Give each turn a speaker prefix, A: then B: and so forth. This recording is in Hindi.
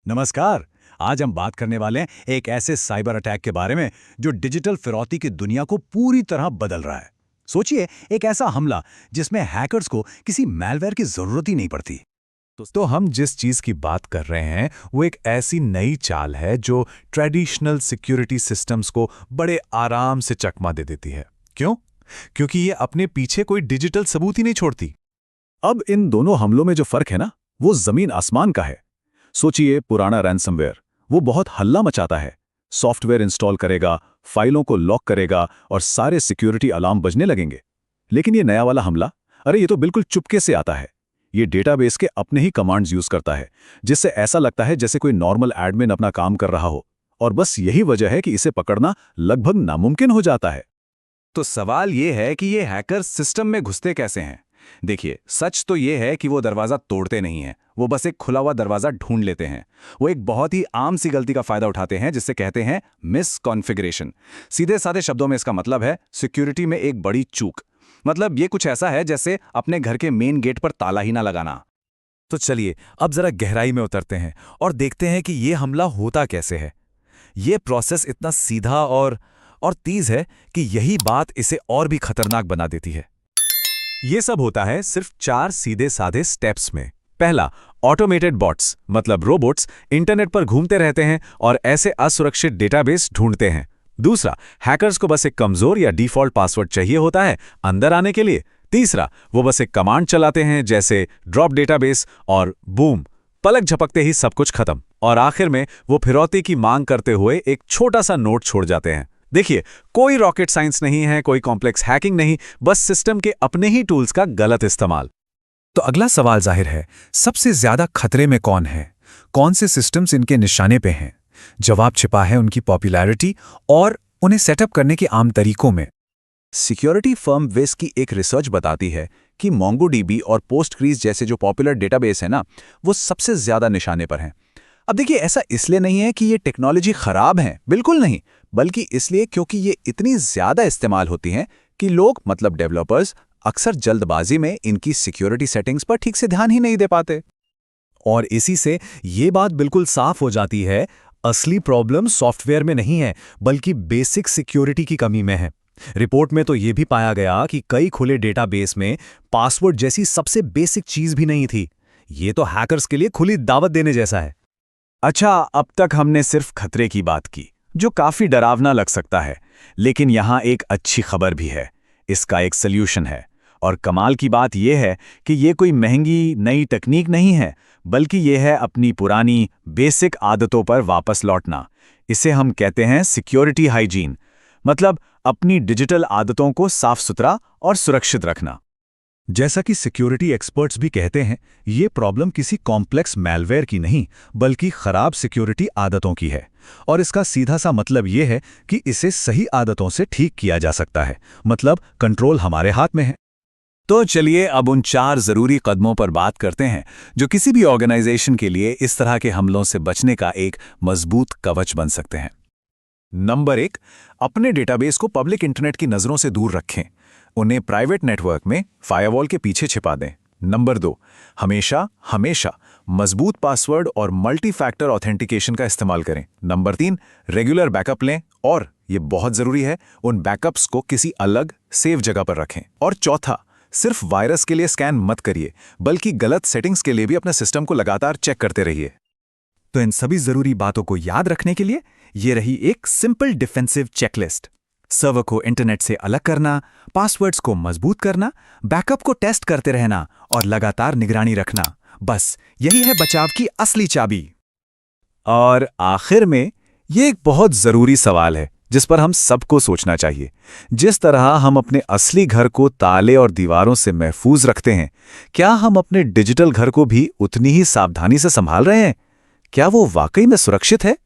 A: नमस्कार। आज हम बात करने वाले हैं एक ऐसे साइबर अटैक के बारे में जो डिजिटल फिरौती की दुनिया को पूरी तरह बदल रहा है। सोचिए, एक ऐसा हमला जिसमें हैकर्स को किसी मैलवेयर की जरूरत ही नहीं पड़ती।
B: तो हम जिस चीज की बात कर रहे हैं वो एक ऐसी नई चाल है जो ट्रेडिशनल सिक्योरिटी सिस्टम्स को बड़े आराम से चकमा दे देती है। क्यों? क्योंकि ये अपने पीछे कोई डिजिटल सबूत ही नहीं छोड़ती।
A: अब इन दोनों हमलों में जो फर्क है ना, वो जमीन आसमान का है। सोचिए, पुराना रैंसमवेयर वो बहुत हल्ला मचाता है, सॉफ्टवेयर इंस्टॉल करेगा, फाइलों को लॉक करेगा और सारे सिक्योरिटी अलार्म बजने लगेंगे। लेकिन ये नया वाला हमला, अरे ये तो बिल्कुल चुपके से आता है। ये डेटाबेस के अपने ही कमांड्स यूज करता है, जिससे ऐसा लगता है जैसे कोई नॉर्मल एडमिन अपना काम कर रहा हो। और बस यही वजह है कि इसे पकड़ना लगभग नामुमकिन हो जाता है।
C: तो सवाल ये है कि ये हैकर सिस्टम में घुसते कैसे हैं। देखिए, सच तो ये है कि वो दरवाजा तोड़ते नहीं हैं, वो बस एक खुला हुआ दरवाजा ढूंढ लेते हैं। वो एक बहुत ही आम सी गलती का फायदा उठाते हैं जिससे कहते हैं मिस कॉन्फ़िगरेशन। सीधे साधे शब्दों में इसका मतलब है सिक्योरिटी में एक बड़ी चूक। मतलब ये कुछ ऐसा है जैसे अपने घर के मेन गेट पर ताला ही ना लगाना।
B: तो चलिए अब जरा गहराई में उतरते हैं और देखते हैं कि ये हमला होता कैसे है। ये प्रोसेस इतना सीधा और तेज है कि यही बात इसे और भी खतरनाक बना देती है। ये सब होता है सिर्फ 4 सीधे साधे स्टेप्स में। पहला, ऑटोमेटेड बॉट्स मतलब रोबोट्स इंटरनेट पर घूमते रहते हैं और ऐसे असुरक्षित डेटाबेस ढूंढते हैं। दूसरा, हैकर्स को बस एक कमजोर या डिफॉल्ट पासवर्ड चाहिए होता है अंदर आने के लिए। तीसरा, वो बस एक कमांड चलाते हैं जैसे ड्रॉप डेटाबेस और बूम, पलक झपकते ही सब कुछ खत्म। और आखिर में वो फिरौती की मांग करते हुए एक छोटा सा नोट छोड़ जाते हैं। देखिए, कोई रॉकेट साइंस नहीं है, कोई कॉम्प्लेक्स हैकिंग नहीं, बस सिस्टम के अपने ही टूल्स का गलत इस्तेमाल। तो अगला सवाल जाहिर है, सबसे ज्यादा खतरे में कौन है? कौन से सिस्टम्स इनके निशाने पे हैं? जवाब छिपा है उनकी पॉपुलैरिटी और उन्हें सेटअप करने के आम तरीकों में।
C: सिक्योरिटी फर्म विस की एक रिसर्च बताती है कि मोंगोडीबी और पोस्टग्रीज जैसे जो पॉपुलर डेटाबेस है ना, वो सबसे ज्यादा निशाने पर हैं। अब देखिए, ऐसा इसलिए नहीं है कि ये टेक्नोलॉजी खराब है, बिल्कुल नहीं, बल्कि इसलिए क्योंकि ये इतनी ज्यादा इस्तेमाल होती हैं कि लोग मतलब डेवलपर्स अक्सर जल्दबाजी में इनकी सिक्योरिटी सेटिंग्स पर ठीक से ध्यान ही नहीं दे पाते।
B: और इसी से ये बात बिल्कुल साफ हो जाती है, असली प्रॉब्लम सॉफ्टवेयर में नहीं है बल्कि बेसिक सिक्योरिटी की कमी में है। रिपोर्ट में तो ये भी पाया गया कि कई खुले डेटाबेस में पासवर्ड जैसी सबसे बेसिक चीज भी नहीं थी। ये तो हैकर्स के लिए खुली दावत देने जैसा है।
C: अच्छा, अब तक हमने सिर्फ खतरे की बात की, जो काफी डरावना लग सकता है, लेकिन यहाँ एक अच्छी खबर भी है। इसका एक सल्यूशन है। और कमाल की बात यह है कि ये कोई महंगी नई तकनीक नहीं है, बल्कि ये है अपनी पुरानी बेसिक आदतों पर वापस लौटना। इसे हम कहते हैं सिक्योरिटी हाइजीन, मतलब अपनी डिजिटल आदतों को साफ सुथरा और सुरक्षित रखना।
A: जैसा कि सिक्योरिटी एक्सपर्ट्स भी कहते हैं, ये प्रॉब्लम किसी कॉम्प्लेक्स मैलवेयर की नहीं, बल्कि खराब सिक्योरिटी आदतों की है। और इसका सीधा सा मतलब ये है कि इसे सही आदतों से ठीक किया जा सकता है, मतलब कंट्रोल हमारे हाथ में है।
C: तो चलिए अब उन 4 जरूरी कदमों पर बात करते हैं जो किसी भी ऑर्गेनाइजेशन के लिए इस तरह के हमलों से बचने का एक मजबूत कवच बन सकते हैं। नंबर 1, अपने डेटाबेस को पब्लिक इंटरनेट की नजरों से दूर रखें। उन्हें प्राइवेट नेटवर्क में फायरवॉल के पीछे छिपा दें। नंबर 2, हमेशा मजबूत पासवर्ड और मल्टी फैक्टर ऑथेंटिकेशन का इस्तेमाल करें। नंबर 3, रेगुलर बैकअप लें और ये बहुत जरूरी है, उन बैकअप्स को किसी अलग सेफ जगह पर रखें। और चौथा, सिर्फ वायरस के लिए स्कैन मत करिए, बल्कि गलत सेटिंग्स के लिए भी अपने सिस्टम को लगातार चेक करते रहिए।
B: तो इन सभी जरूरी बातों को याद रखने के लिए ये रही एक सिंपल डिफेंसिव चेकलिस्ट। सर्वर को इंटरनेट से अलग करना, पासवर्ड्स को मजबूत करना, बैकअप को टेस्ट करते रहना और लगातार निगरानी रखना, बस यही है बचाव की असली चाबी।
C: और आखिर में ये एक बहुत जरूरी सवाल है जिस पर हम सबको सोचना चाहिए। जिस तरह हम अपने असली घर को ताले और दीवारों से महफूज रखते हैं, क्या हम अपने डिजिटल घर को भी उतनी ही सावधानी से संभाल रहे हैं? क्या वो वाकई में सुरक्षित है?